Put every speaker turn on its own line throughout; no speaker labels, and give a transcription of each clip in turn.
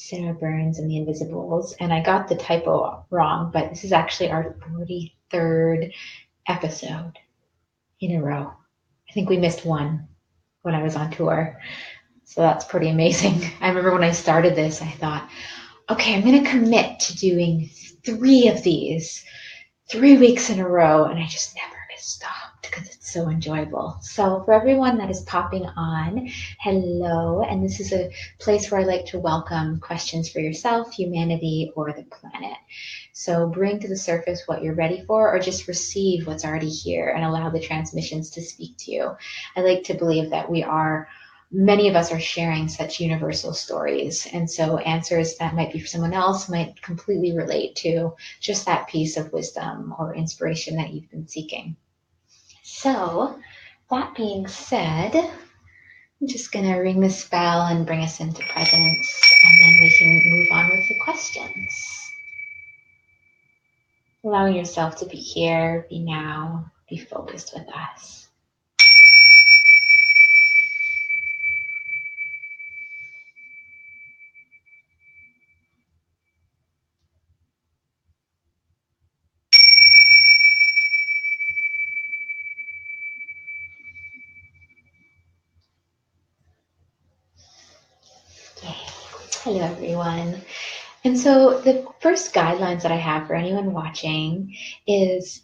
Sarah Burns and the Invisibles. And I got the typo wrong, but this is actually our 43rd episode in a row. I think we missed one when I was on tour. So that's pretty amazing. I remember when I started this, I thought, okay, I'm going to commit to doing 3 of these 3 weeks in a row. And I just never stopped because it's so enjoyable. So for everyone that is popping on, hello. And this is a place where I like to welcome questions for yourself, humanity, or the planet. So bring to the surface what you're ready for, or just receive what's already here and allow the transmissions to speak to you. I like to believe that many of us are sharing such universal stories. And so answers that might be for someone else might completely relate to just that piece of wisdom or inspiration that you've been seeking. So that being said, I'm just going to ring this bell and bring us into presence, and then we can move on with the questions. Allowing yourself to be here, be now, be focused with us. Yay. Hello, everyone. And so the first guidelines that I have for anyone watching is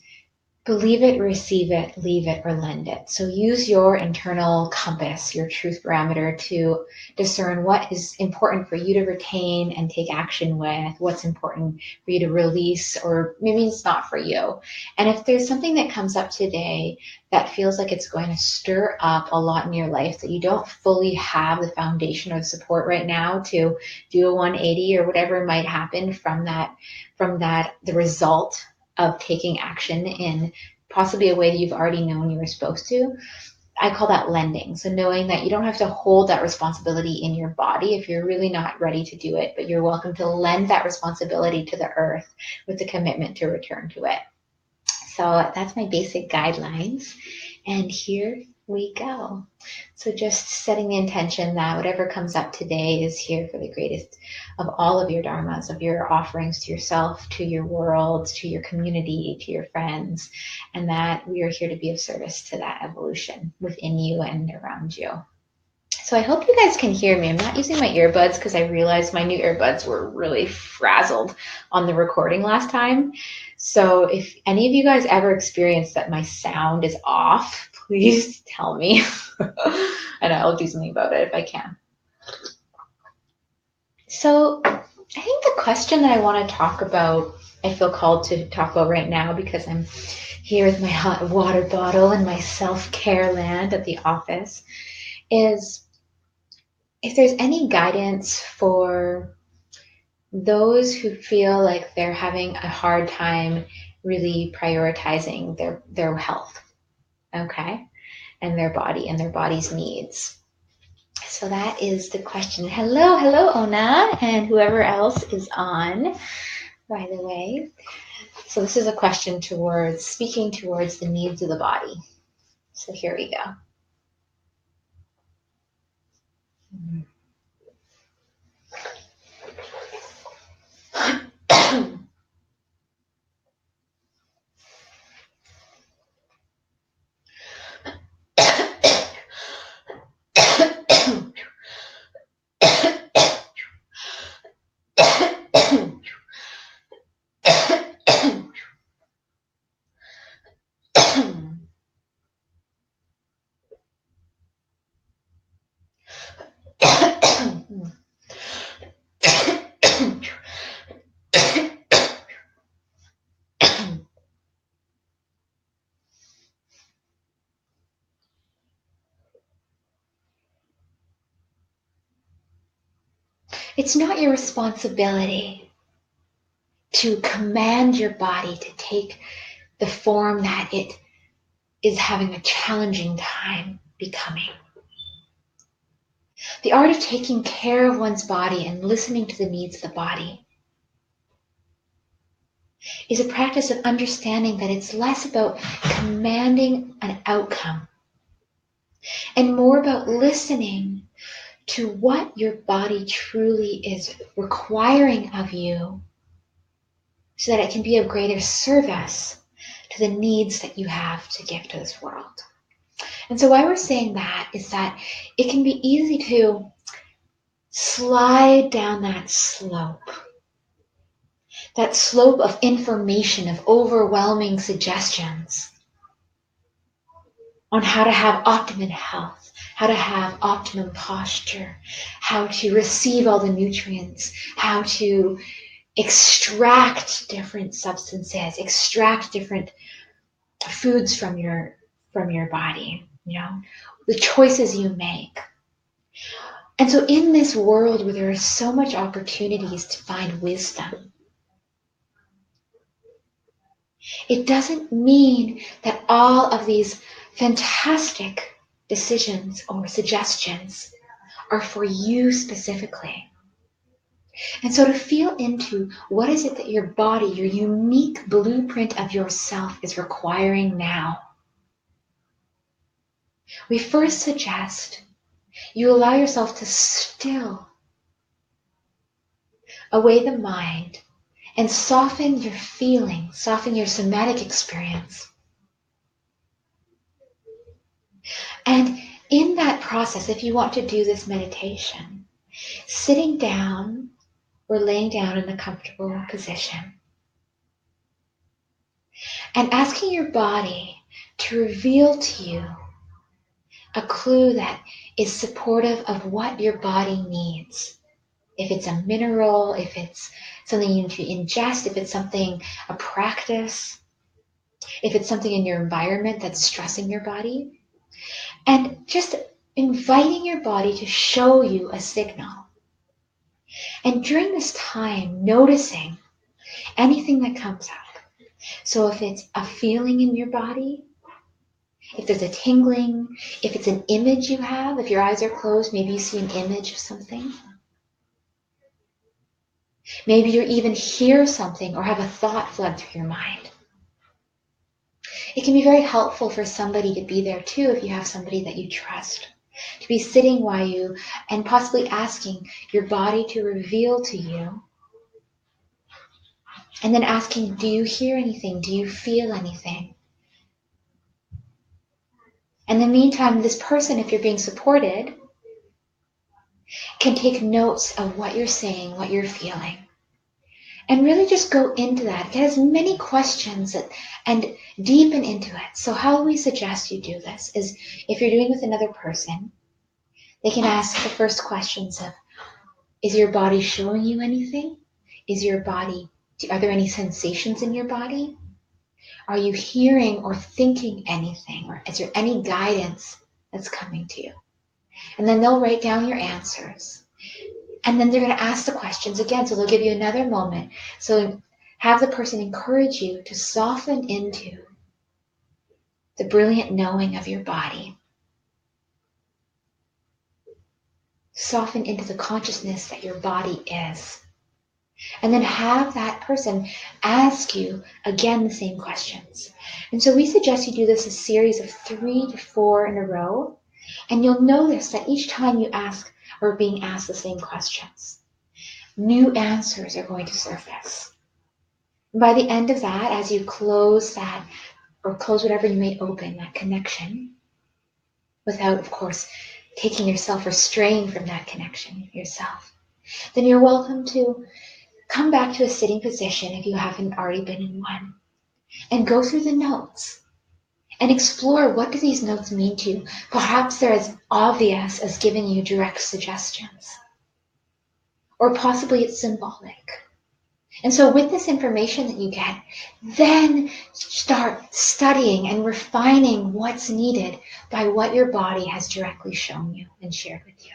believe it, receive it, leave it, or lend it. So use your internal compass, your truth barometer to discern what is important for you to retain and take action with, what's important for you to release, or maybe it's not for you. And if there's something that comes up today that feels like it's going to stir up a lot in your life that you don't fully have the foundation or the support right now to do a 180 or whatever might happen from the result of taking action in possibly a way that you've already known you were supposed to. I call that lending. So knowing that you don't have to hold that responsibility in your body if you're really not ready to do it, but you're welcome to lend that responsibility to the earth with the commitment to return to it. So that's my basic guidelines. And here we go. So just setting the intention that whatever comes up today is here for the greatest of all of your dharmas, of your offerings to yourself, to your world, to your community, to your friends, and that we are here to be of service to that evolution within you and around you. So I hope you guys can hear me. I'm not using my earbuds because I realized my new earbuds were really frazzled on the recording last time. So if any of you guys ever experience that my sound is off, please tell me and I'll do something about it if I can. So I think the question that I want to talk about, I feel called to talk about right now because I'm here with my hot water bottle and my self-care land at the office, is if there's any guidance for those who feel like they're having a hard time really prioritizing their health, okay, and their body and their body's needs. So that is the question. Hello, Ona, and whoever else is on, by the way. So this is a question towards speaking towards the needs of the body. So here we go. It's not your responsibility to command your body to take the form that it is having a challenging time becoming. The art of taking care of one's body and listening to the needs of the body is a practice of understanding that it's less about commanding an outcome and more about listening to what your body truly is requiring of you so that it can be of greater service to the needs that you have to give to this world. And so why we're saying that is that it can be easy to slide down that slope of information, of overwhelming suggestions on how to have optimum health, how to have optimum posture, how to receive all the nutrients, how to extract different substances, extract different foods from your body, the choices you make. And so in this world where there are so much opportunities to find wisdom, it doesn't mean that all of these fantastic decisions or suggestions are for you specifically. And so to feel into what is it that your body, your unique blueprint of yourself is requiring now, we first suggest you allow yourself to still away the mind and soften your feelings, soften your somatic experience. And in that process, if you want to do this meditation, sitting down or laying down in a comfortable position and asking your body to reveal to you a clue that is supportive of what your body needs. If it's a mineral, if it's something you need to ingest, if it's something, a practice, if it's something in your environment that's stressing your body, and just inviting your body to show you a signal. And during this time, noticing anything that comes up. So if it's a feeling in your body, if there's a tingling, if it's an image you have, if your eyes are closed, maybe you see an image of something. Maybe you even hear something or have a thought flood through your mind. It can be very helpful for somebody to be there too if you have somebody that you trust. To be sitting while you, and possibly asking your body to reveal to you. And then asking, do you hear anything? Do you feel anything? In the meantime, this person, if you're being supported, can take notes of what you're saying, what you're feeling. And really just go into that. Get as many questions and deepen into it. So how we suggest you do this is if you're doing with another person, they can ask the first questions of, is your body showing you anything? Are there any sensations in your body? Are you hearing or thinking anything? Or is there any guidance that's coming to you? And then they'll write down your answers. And then they're going to ask the questions again. So they'll give you another moment. So have the person encourage you to soften into the brilliant knowing of your body. Soften into the consciousness that your body is. And then have that person ask you again the same questions. And so we suggest you do this a series of 3 to 4 in a row. And you'll notice that each time you ask or being asked the same questions, new answers are going to surface. And by the end of that, as you close that or close whatever you may open, that connection, without, of course, taking yourself or straying from that connection yourself, then you're welcome to come back to a sitting position if you haven't already been in one, and go through the notes and explore what do these notes mean to you. Perhaps they're as obvious as giving you direct suggestions, or possibly it's symbolic. And so with this information that you get, then start studying and refining what's needed by what your body has directly shown you and shared with you.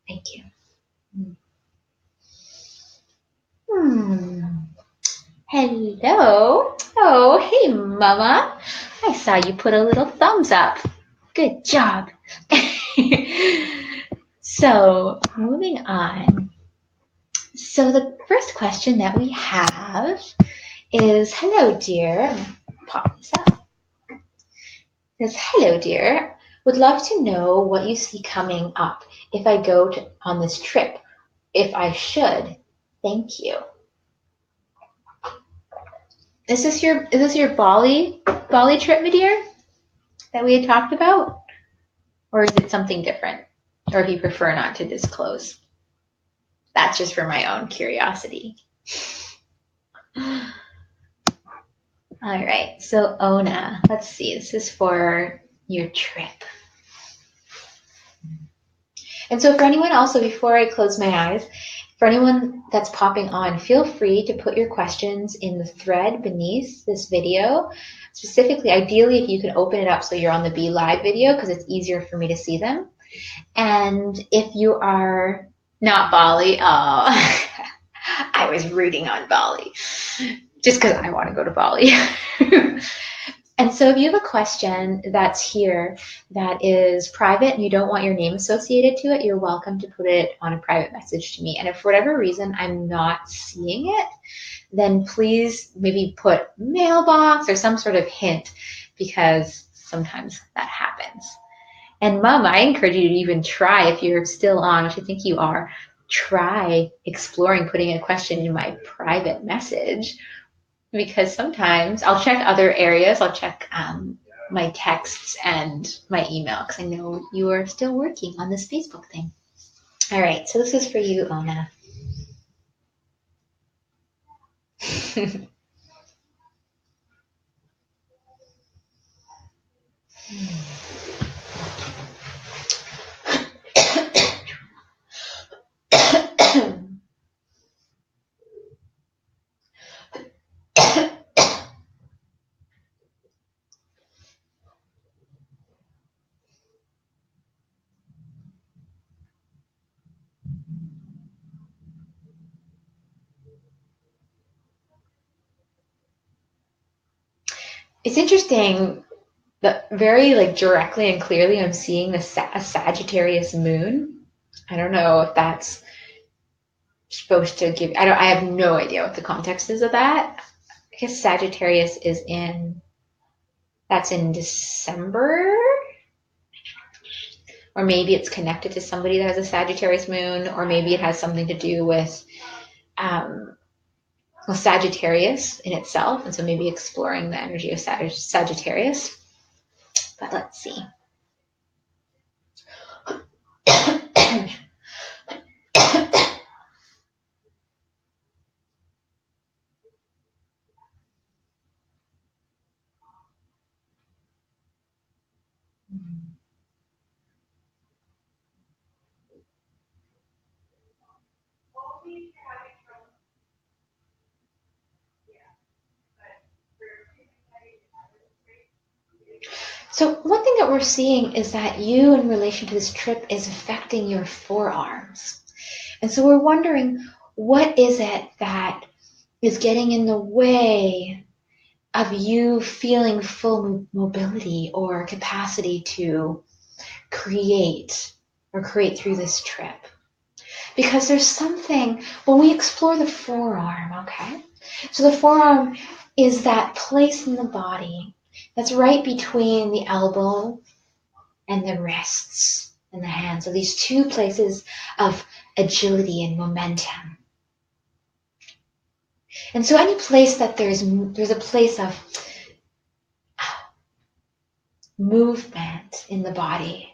Thank you. Hello. Oh, hey, Mama. I saw you put a little thumbs up. Good job. So, moving on. So the first question that we have is, hello, dear. Pop this up. It says, hello, dear. Would love to know what you see coming up if I go on this trip. If I should, thank you. Is this your Bali trip, my dear, that we had talked about? Or is it something different? Or if you prefer not to disclose? That's just for my own curiosity. All right, so Ona, let's see, this is for your trip. And so for anyone also, before I close my eyes, for anyone that's popping on, feel free to put your questions in the thread beneath this video. Specifically, ideally, if you can open it up so you're on the Be Live video, because it's easier for me to see them. And if you are not Bali, oh, I was rooting on Bali just because I want to go to Bali. And so if you have a question that's here that is private and you don't want your name associated to it, you're welcome to put it on a private message to me. And if for whatever reason I'm not seeing it, then please maybe put mailbox or some sort of hint, because sometimes that happens. And Mom, I encourage you to even try, if you're still on, which I think you are, try exploring putting a question in my private message, because sometimes I'll check other areas. I'll check my texts and my email, because I know you are still working on this Facebook thing. All right, so this is for you, Ona. It's interesting that very directly and clearly I'm seeing a Sagittarius moon. I don't know if that's supposed to give, I have no idea what the context is of that. I guess Sagittarius is that's in December, or maybe it's connected to somebody that has a Sagittarius moon, or maybe it has something to do with Sagittarius in itself, and so maybe exploring the energy of Sagittarius. But let's see. So one thing that we're seeing is that you, in relation to this trip, is affecting your forearms. And so we're wondering, what is it that is getting in the way of you feeling full mobility or capacity to create through this trip? Because there's something, when we explore the forearm, okay? So the forearm is that place in the body that's right between the elbow and the wrists and the hands. So these two places of agility and momentum. And so any place that there's a place of movement in the body,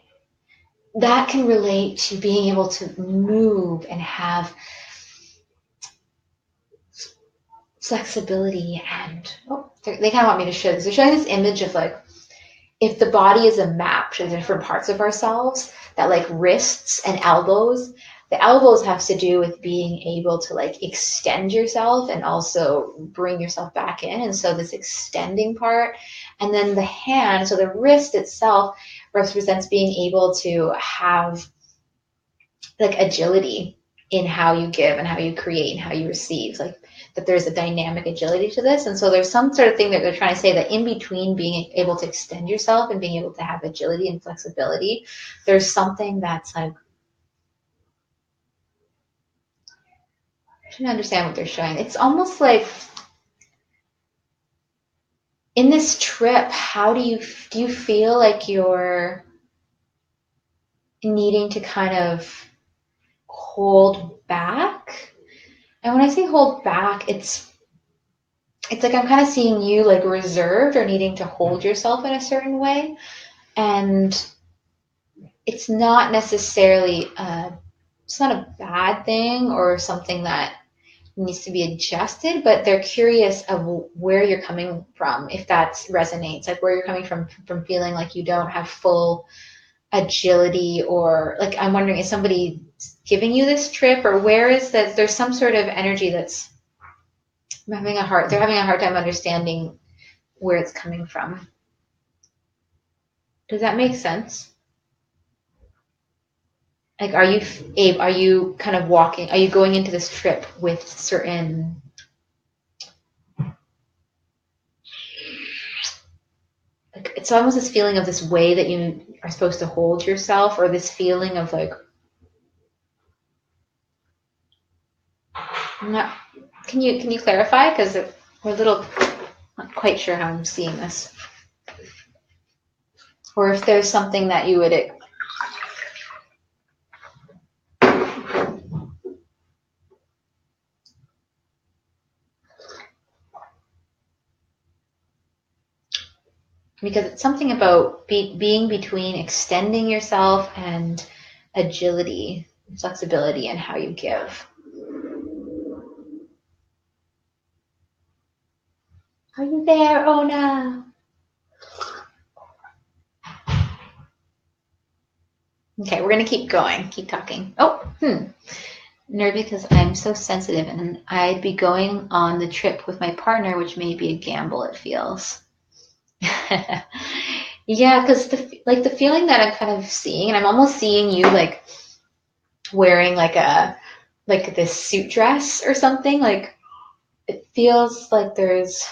that can relate to being able to move and have flexibility. And they kind of want me to show this. They're showing this image of if the body is a map to the different parts of ourselves, that wrists and elbows, the elbows have to do with being able to extend yourself and also bring yourself back in. And so this extending part, and then the hand, so the wrist itself represents being able to have agility in how you give and how you create and how you receive, that there's a dynamic agility to this. And so there's some sort of thing that they're trying to say, that in between being able to extend yourself and being able to have agility and flexibility, there's something that's I don't understand what they're showing. It's almost like in this trip, how do you feel like you're needing to kind of hold back. And when I say hold back, it's like I'm kind of seeing you like reserved or needing to hold yourself in a certain way. And it's not necessarily it's not a bad thing or something that needs to be adjusted, but they're curious of where you're coming from, if that resonates, like where you're coming from feeling like you don't have full agility, or like I'm wondering, is somebody giving you this trip, or where is that there's some sort of energy that's they're having a hard time understanding where it's coming from. Does that make sense? Like, are you kind of walking, are you going into this trip with certain, like, it's almost this feeling of this way that you are supposed to hold yourself, or this feeling of like, I'm not, can you clarify? Because we're a little not quite sure how I'm seeing this. Or if there's something that you would, because it's something about being between extending yourself and agility, flexibility, and how you give. Are you there, Ona? Okay, we're gonna keep going, keep talking. Nervy because I'm so sensitive, and I'd be going on the trip with my partner, which may be a gamble, it feels. Yeah, because the feeling that I'm kind of seeing, and I'm almost seeing you like wearing like this suit dress or something. Like it feels like there's,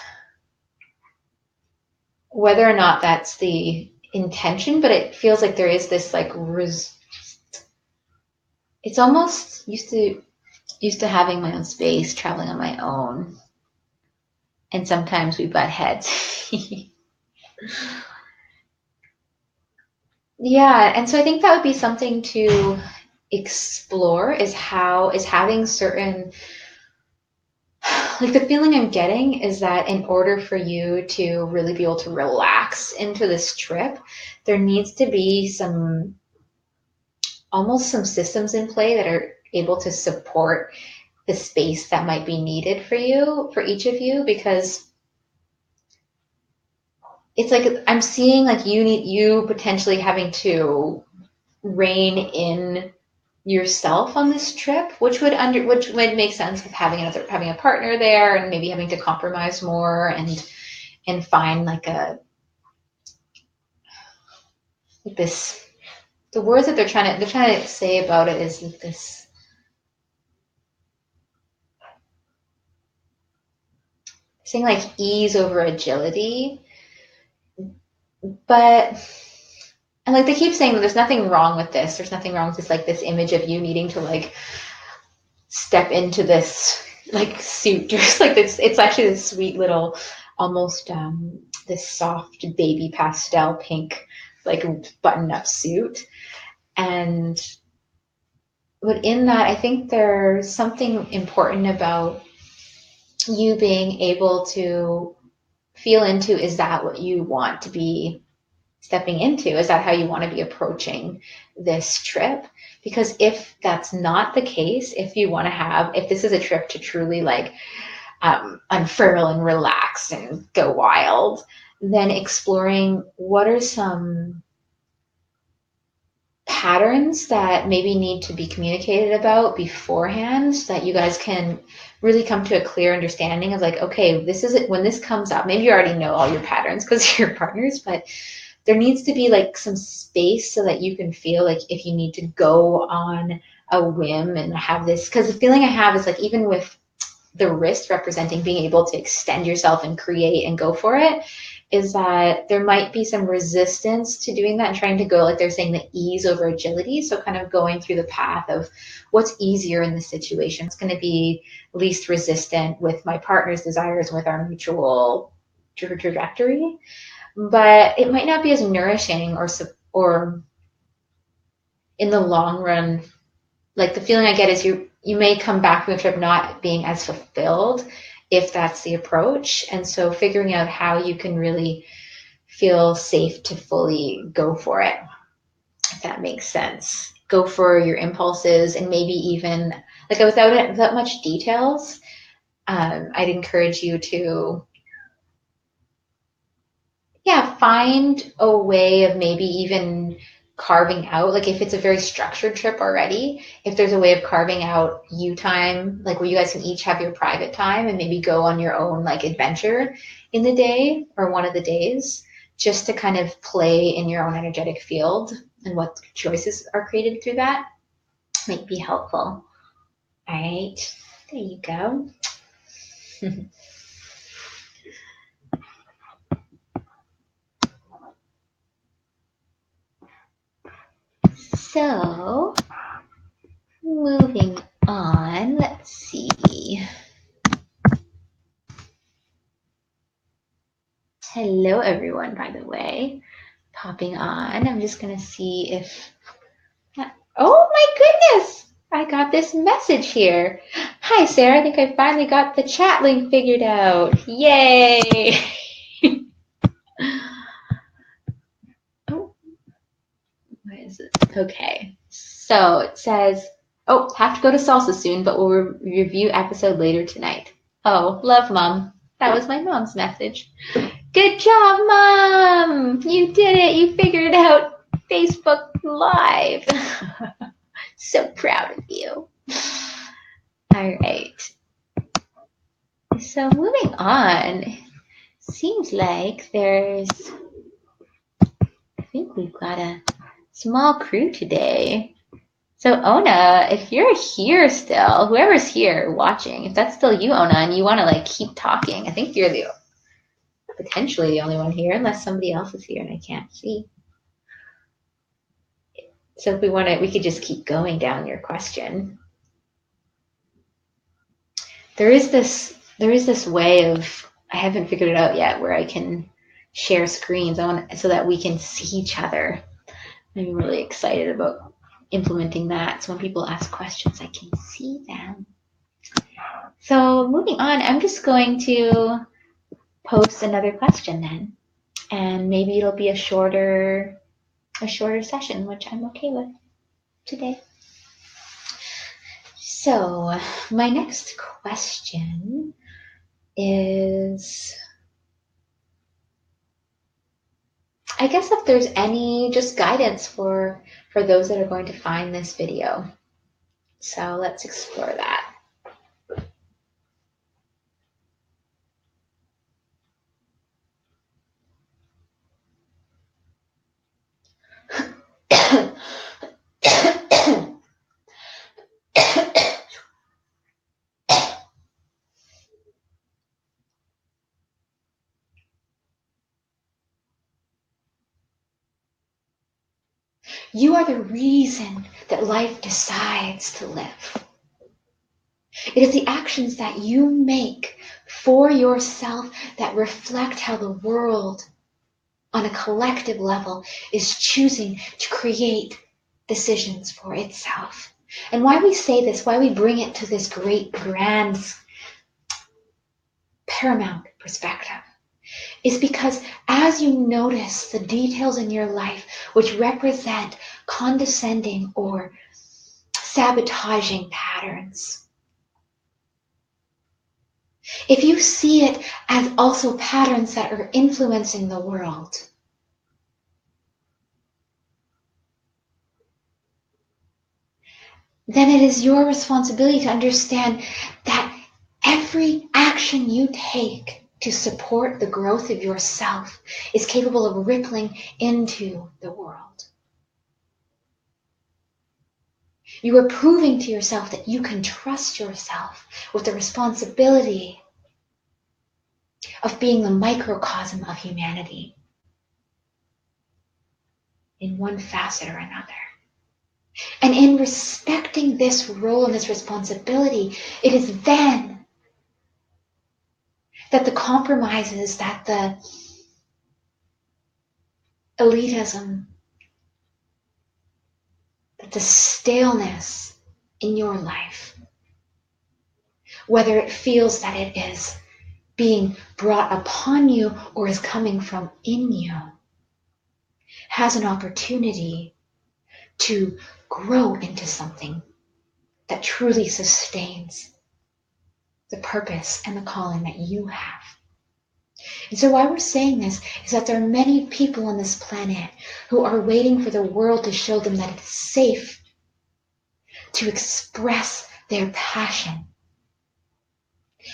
whether or not that's the intention, but it feels like there is this like it's almost used to having my own space, traveling on my own, and sometimes we butt heads. Yeah, and so I think that would be something to explore, is having certain, like the feeling I'm getting is that in order for you to really be able to relax into this trip, there needs to be almost some systems in play that are able to support the space that might be needed for you, for each of you, because it's like I'm seeing like you potentially having to rein in yourself on this trip, which would make sense with having a partner there, and maybe having to compromise more and find like this, the words that they're trying to say about it is like this, saying like ease over agility, but, and like they keep saying that there's nothing wrong with this. There's nothing wrong with this, like this image of you needing to like step into this like suit, just like it's actually this sweet little, almost this soft baby pastel pink like button up suit. And but in that, I think there's something important about you being able to feel into, is that what you want to be stepping into? Is that how you want to be approaching this trip? Because if that's not the case, if this is a trip to truly like unfurl and relax and go wild, then exploring what are some patterns that maybe need to be communicated about beforehand, so that you guys can really come to a clear understanding of like, okay, this is it. When this comes up, maybe you already know all your patterns because you're partners, but there needs to be like some space so that you can feel like if you need to go on a whim and have this, because the feeling I have is like, even with the wrist representing being able to extend yourself and create and go for it, is that there might be some resistance to doing that and trying to go, like they're saying, the ease over agility. So kind of going through the path of what's easier in the situation. It's going to be least resistant with my partner's desires, with our mutual trajectory, but it might not be as nourishing or in the long run, like the feeling I get is you may come back from the trip not being as fulfilled if that's the approach. And so figuring out how you can really feel safe to fully go for it, if that makes sense. Go for your impulses and maybe even like without much details. I'd encourage you to, yeah, find a way of maybe even carving out, like if it's a very structured trip already, if there's a way of carving out you time, like where you guys can each have your private time and maybe go on your own like adventure in the day or one of the days, just to kind of play in your own energetic field and what choices are created through that might be helpful. All right, there you go. So, moving on, let's see. Hello, everyone, by the way, popping on. I'm just going to see if. Oh, my goodness! I got this message here. Hi, Sarah. I think I finally got the chat link figured out. Yay! Oh, what is it? Okay. So it says, oh, have to go to salsa soon, but we'll review episode later tonight. Oh, love, Mom. That was my mom's message. Good job, Mom! You did it! You figured it out! Facebook Live! So proud of you. All right. So moving on. Seems like I think we've got a small crew today. So Ona, if you're here still, whoever's here watching, if that's still you, Ona, and you want to like keep talking, I think you're potentially the only one here, unless somebody else is here and I can't see. So if we want to, we could just keep going down your question. There is this way of, I haven't figured it out yet, where I can share screens so that we can see each other. I'm really excited about implementing that. So when people ask questions, I can see them. So moving on, I'm just going to post another question then, and maybe it'll be a shorter session, which I'm okay with today. So my next question is, I guess if there's any just guidance for those that are going to find this video. So let's explore that. You are the reason that life decides to live. It is the actions that you make for yourself that reflect how the world, on a collective level, is choosing to create decisions for itself. And why we say this, why we bring it to this great, grand, paramount perspective, is because as you notice the details in your life which represent condescending or sabotaging patterns, if you see it as also patterns that are influencing the world, then it is your responsibility to understand that every action you take to support the growth of yourself is capable of rippling into the world. You are proving to yourself that you can trust yourself with the responsibility of being the microcosm of humanity in one facet or another. And in respecting this role and this responsibility, it is then that the compromises, that the elitism, that the staleness in your life, whether it feels that it is being brought upon you or is coming from in you, has an opportunity to grow into something that truly sustains the purpose and the calling that you have. And so why we're saying this is that there are many people on this planet who are waiting for the world to show them that it's safe to express their passion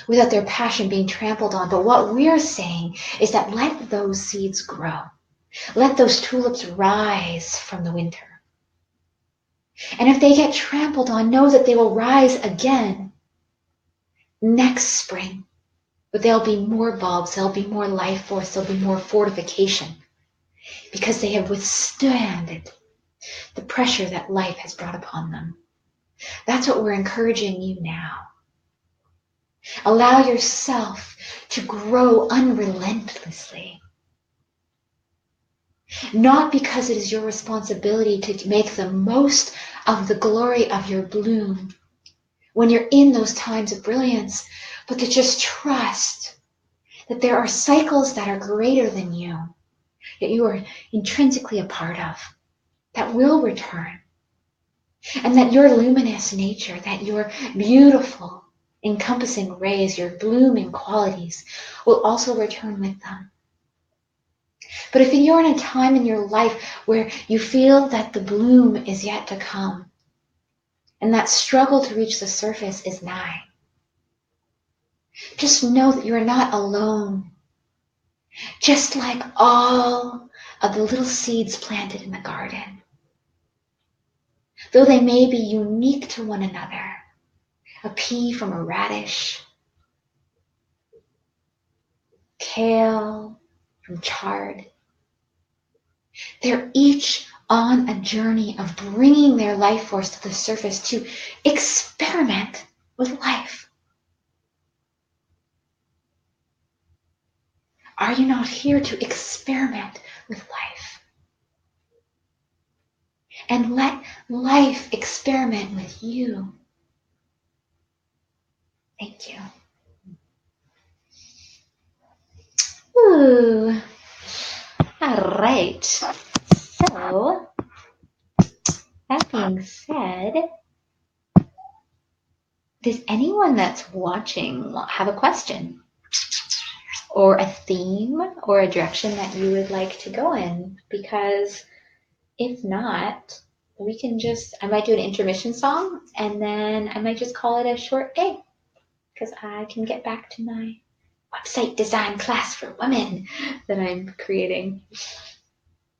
without their passion being trampled on. But what we're saying is that let those seeds grow. Let those tulips rise from the winter. And if they get trampled on, know that they will rise again next spring. But there'll be more bulbs, there'll be more life force, there'll be more fortification because they have withstood the pressure that life has brought upon them. That's what we're encouraging you now. Allow yourself to grow unrelentlessly. Not because it is your responsibility to make the most of the glory of your bloom when you're in those times of brilliance, but to just trust that there are cycles that are greater than you, that you are intrinsically a part of, that will return. And that your luminous nature, that your beautiful, encompassing rays, your blooming qualities will also return with them. But if you're in a time in your life where you feel that the bloom is yet to come, and that struggle to reach the surface is nigh, just know that you are not alone. Just like all of the little seeds planted in the garden, though they may be unique to one another, a pea from a radish, kale from chard, they're each on a journey of bringing their life force to the surface to experiment with life. Are you not here to experiment with life? And let life experiment with you. Thank you. Ooh. All right. So, that being said, does anyone that's watching have a question or a theme or a direction that you would like to go in? Because if not, we can I might do an intermission song and then I might just call it a short day because I can get back to my website design class for women that I'm creating.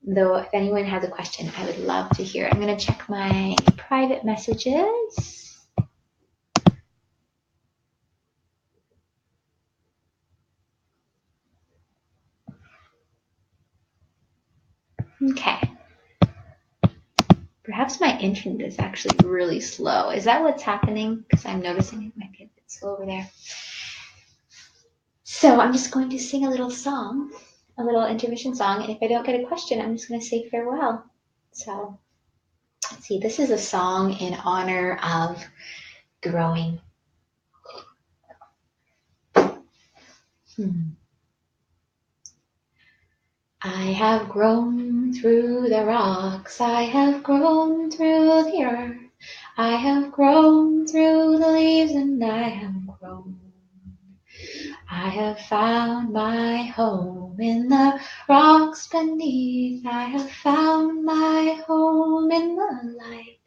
Though if anyone has a question, I would love to hear it. I'm going to check my private messages. Okay. Perhaps my internet is actually really slow. Is that what's happening? Because I'm noticing it might be a bit slow over there. So I'm just going to sing a little song, a little intermission song, and if I don't get a question, I'm just going to say farewell. So let's see, this is a song in honor of growing. I have grown through the rocks, I have grown through the earth, I have grown through the leaves, and I have grown. I have found my home in the rocks beneath. I have found my home in the light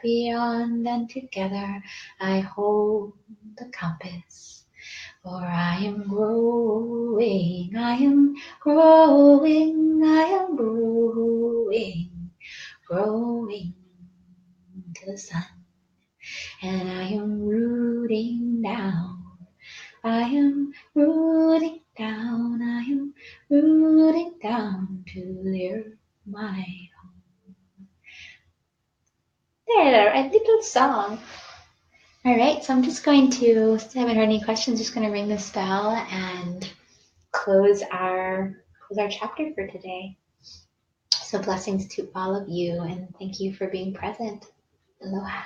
beyond, and together I hold the compass. For I am growing, I am growing, I am growing, growing to the sun. And I am rooting down. I am rooting down, I am rooting down to the earth, my home. There, a little song. All right, so I'm just going to, since I haven't heard any questions, just going to ring this bell and close our chapter for today. So blessings to all of you, and thank you for being present. Aloha.